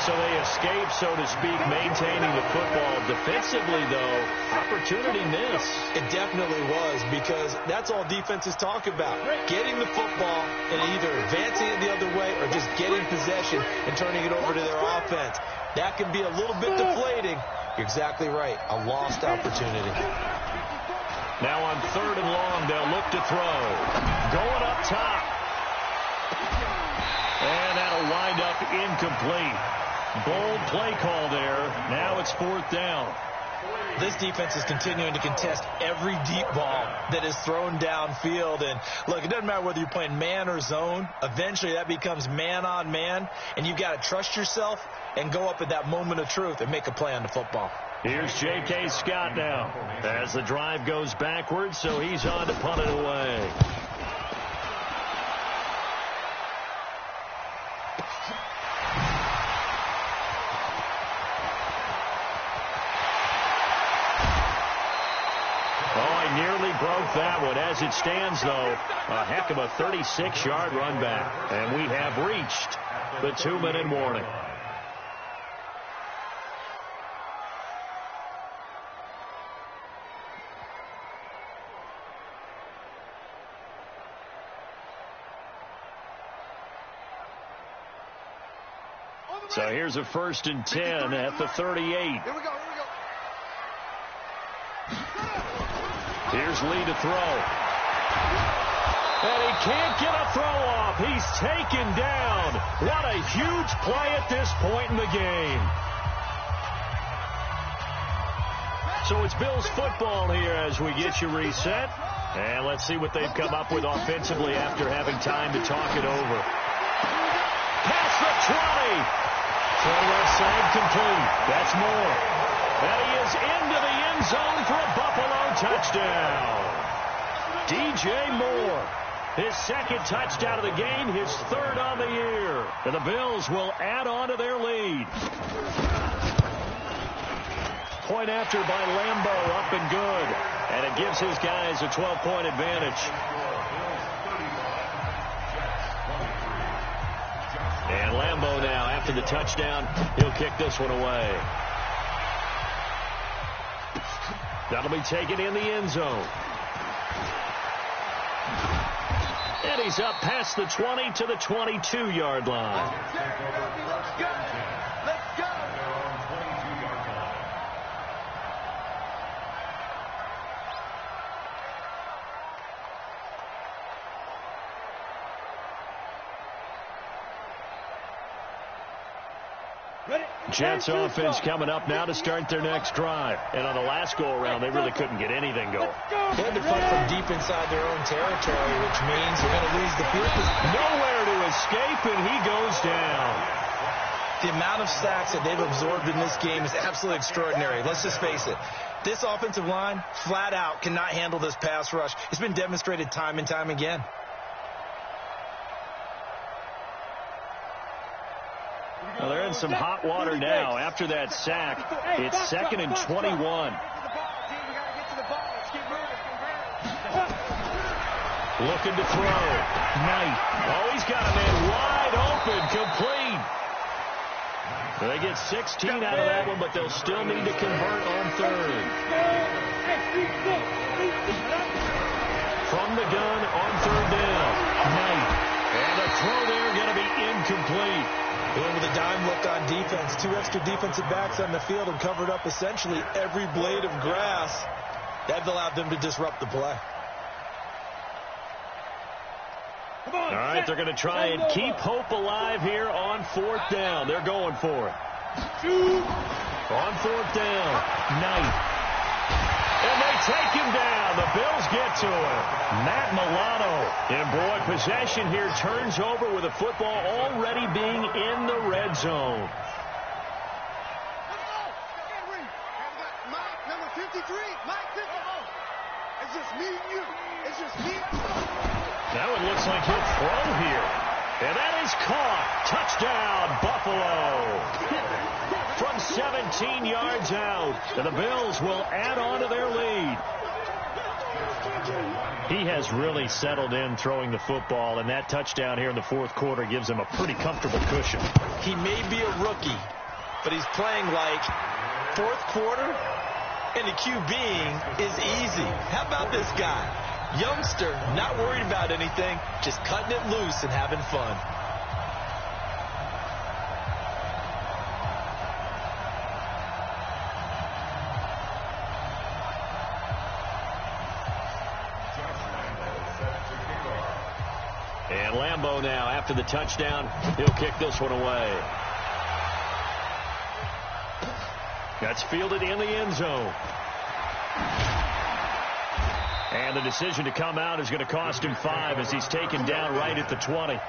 So they escape, so to speak, maintaining the football. Defensively, though, opportunity missed. It definitely was, because that's all defenses talk about. Getting the football and either advancing it the other way or just getting possession and turning it over to their offense. That can be a little bit deflating. You're exactly right. A lost opportunity. Now on 3rd and long, they'll look to throw. Going up top. And that'll wind up incomplete. Bold play call there. Now it's 4th down. This defense is continuing to contest every deep ball that is thrown downfield. And look, it doesn't matter whether you're playing man or zone. Eventually that becomes man on man. And you've got to trust yourself and go up at that moment of truth and make a play on the football. Here's J.K. Scott now as the drive goes backwards, so he's on to punt it away. Broke that one. As it stands, though, a heck of a 36-yard run back. And we have reached the 2-minute warning. So here's a 1st and 10 at the 38. Here we go. Here's Lee to throw. And he can't get a throw off. He's taken down. What a huge play at this point in the game. So it's Bills football here as we get you reset. And let's see what they've come up with offensively after having time to talk it over. Past the 20. Throw left side complete. That's Moore. And he is into the end zone for a Buffalo touchdown. DJ Moore, his 2nd touchdown of the game, his 3rd on the year. And the Bills will add on to their lead. Point after by Lambo, up and good. And it gives his guys a 12-point advantage. And Lambo now, after the touchdown, he'll kick this one away. That'll be taken in the end zone. And he's up past the 20 to the 22-yard line. Let's go. Jets offense coming up now to start their next drive. And on the last go-around, they really couldn't get anything going. They had to fight from deep inside their own territory, which means they're going to lose the field. Nowhere to escape, and he goes down. The amount of sacks that they've absorbed in this game is absolutely extraordinary. Let's just face it. This offensive line, flat out, cannot handle this pass rush. It's been demonstrated time and time again. Well, they're in some hot water now. After that sack, it's 2nd and 21. Looking to throw. Knight. Oh, he's got a man wide open, complete. They get 16 out of that one, but they'll still need to convert on 3rd. From the gun on 3rd down. Knight. And a throw there going to be incomplete. He went with a dime look on defense. 2 extra defensive backs on the field and covered up essentially every blade of grass. That allowed them to disrupt the play. All right, they're going to try and keep hope alive here on 4th down. They're going for it. On 4th down, Knight. And they take him down. The Bills get to him. Matt Milano. And, boy, possession here turns over with the football already being in the red zone. Mike, number 53. Mike, 50. It's just me and you. It's just me and you. Now it looks like he'll throw here. And that is caught. Touchdown, Buffalo. From 17 yards out. And the Bills will add on to their lead. He has really settled in throwing the football, and that touchdown here in the 4th quarter gives him a pretty comfortable cushion. He may be a rookie, but he's playing like 4th quarter, and the QBing is easy. How about this guy? Youngster, not worried about anything, just cutting it loose and having fun. And Lambeau now, after the touchdown, he'll kick this one away. That's fielded in the end zone. And the decision to come out is going to cost him 5 as he's taken down right at the 20.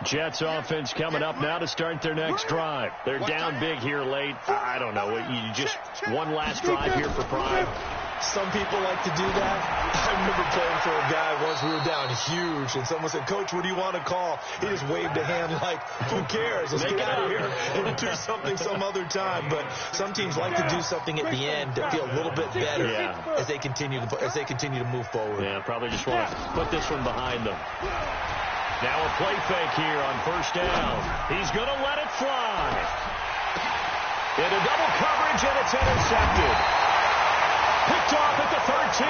Jets offense coming up now to start their next drive. They're down big here late. I don't know. You just one last drive here for Pride. Some people like to do that. I remember playing for a guy once. We were down huge, and someone said, "Coach, what do you want to call?" He just waved a hand like, "Who cares? Let's get out of here and do something some other time." But some teams like to do something at the end to feel a little bit better as they continue to move forward. Yeah, probably just want to put this one behind them. Now a play fake here on 1st down. He's going to let it fly. Into double coverage, and it's intercepted. Picked off at the 13.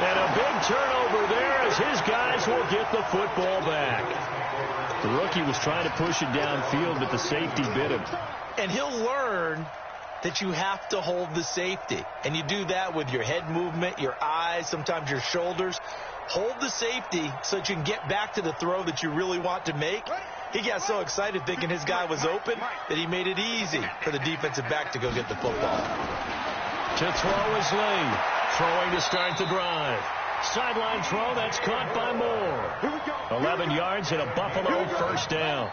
And a big turnover there as his guys will get the football back. The rookie was trying to push it downfield, but the safety bit him. And he'll learn that you have to hold the safety. And you do that with your head movement, your eyes, sometimes your shoulders. Hold the safety so that you can get back to the throw that you really want to make. He got so excited thinking his guy was open that he made it easy for the defensive back to go get the football. To throw is Lee. Throwing to start the drive. Sideline throw, that's caught by Moore. 11 yards and a Buffalo 1st down.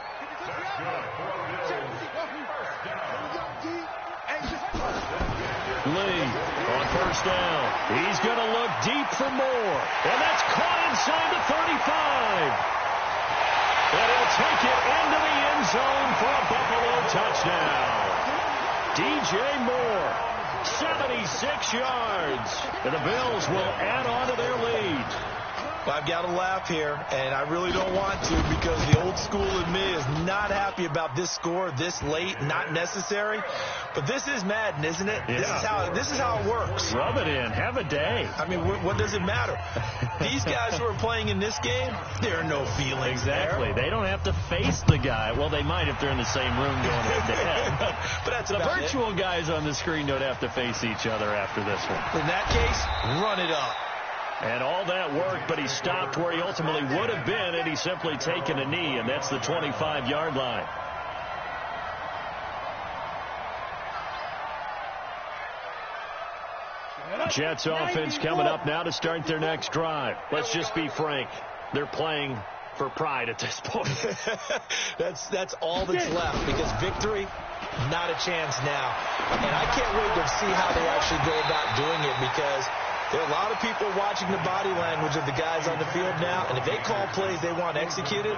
Lee on 1st down. He's going to look deep for Moore. And that's caught inside the 35. And he'll take it into the end zone for a Buffalo touchdown. DJ Moore, 76 yards. And the Bills will add on to their lead. Well, I've got to laugh here, and I really don't want to because the old school in me is not happy about this score this late, not necessary. But this is Madden, isn't it? Yeah. This is how it works. Rub it in. Have a day. I mean, what does it matter? These guys who are playing in this game, there are no feelings Exactly. there. They don't have to face the guy. Well, they might if they're in the same room going head-to-head. But that's the about virtual guys on the screen don't have to face each other after this one. In that case, run it up. And all that worked, but he stopped where he ultimately would have been, and he's simply taken a knee, and that's the 25-yard line. Jets offense coming up now to start their next drive. Let's just be frank. They're playing for pride at this point. That's all that's left because victory, not a chance now. And I can't wait to see how they actually go about doing it because there are a lot of people watching the body language of the guys on the field now, and if they call plays they want executed,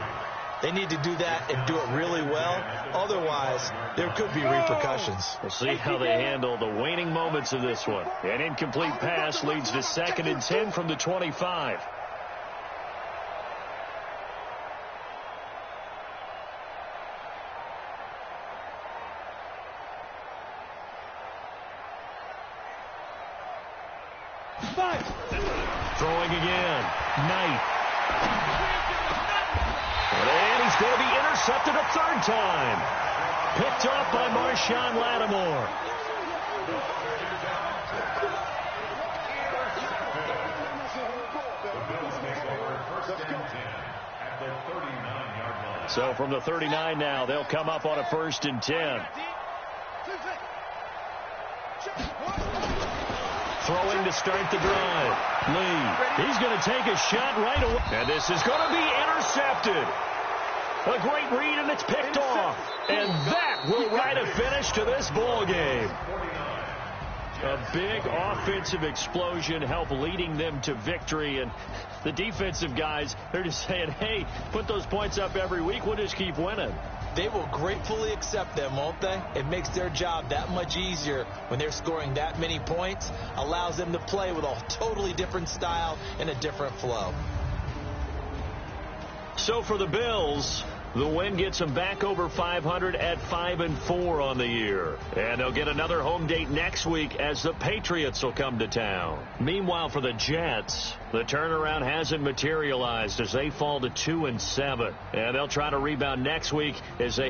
they need to do that and do it really well. Otherwise, there could be repercussions. We'll see how they handle the waning moments of this one. An incomplete pass leads to 2nd and 10 from the 25. 5. Throwing again. Knight. And he's going to be intercepted a third time. Picked off by Marshawn Lattimore. So from the 39 now, they'll come up on a 1st and 10. Throwing to start the drive. Lee, he's going to take a shot right away. And this is going to be intercepted. A great read, and it's picked off. And that will write a finish to this ball game. A big offensive explosion helped leading them to victory. And the defensive guys, they're just saying, hey, put those points up every week. We'll just keep winning. They will gratefully accept them, won't they? It makes their job that much easier when they're scoring that many points. Allows them to play with a totally different style and a different flow. So for the Bills, the win gets them back over 500 at 5-4 on the year. And they'll get another home date next week as the Patriots will come to town. Meanwhile, for the Jets, the turnaround hasn't materialized as they fall to 2-7. And they'll try to rebound next week as they